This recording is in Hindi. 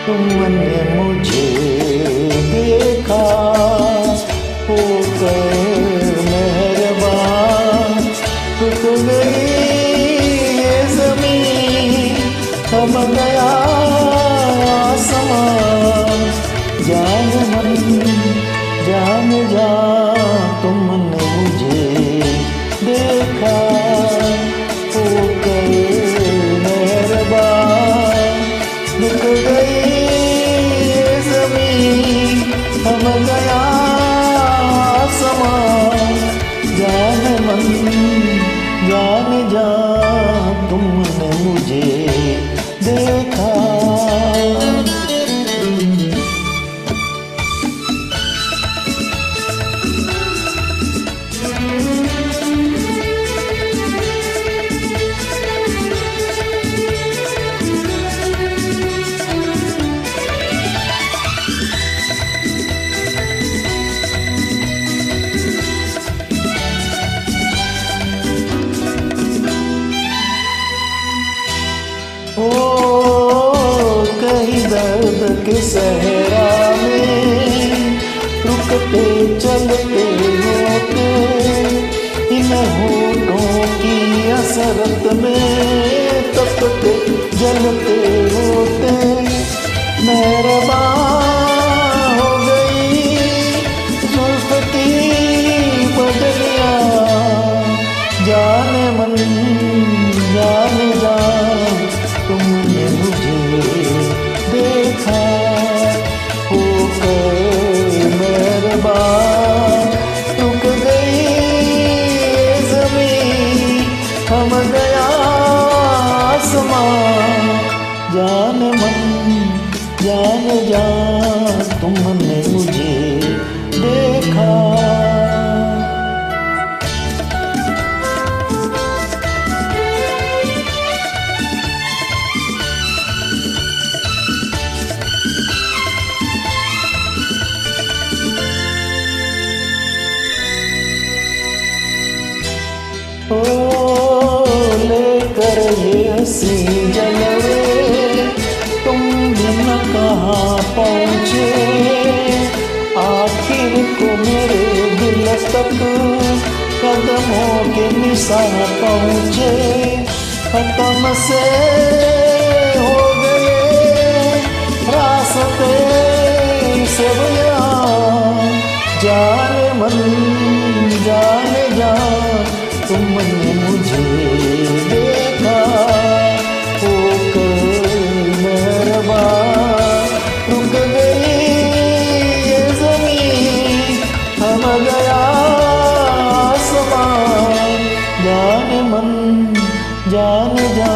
तुमने मुझे देखा होकर मेहरबान, रुक गई ये ज़मीं, थम गया आसमान। जान मन जान जा, तुमने मुझे देखा होकर मेहरबान, रुक गई थम गया आसमान। जान मन जान जा, तुमने मुझे देखा। ओ कहीं दर्द के सहरा में रुकते चलते होते, इन होठों की असरत में तपते जलते होते। मेहरबान हो गई जुल्फ की बदलियां, जाने मन जाने जा, तुमने मुझे देखा होकर मेहरबान, रुक गई ज़मीं, थम गया आसमान। जान मन जान जा, तुमने मुझे देखा। ओ लेकर ये हंसी जलवे, तुम भी न कहाँ पहुँचे, आखिर को मेरे दिल तक कदमों के निशान पहुँचे। खत्म से हो गए रास्ते सब यहाँ, जाने मन जाने जा, तुमने मुझे देखा होकर मेहरबान, रुक गई ये ज़मीं, थम गया आसमान। जाने मन जाने जा,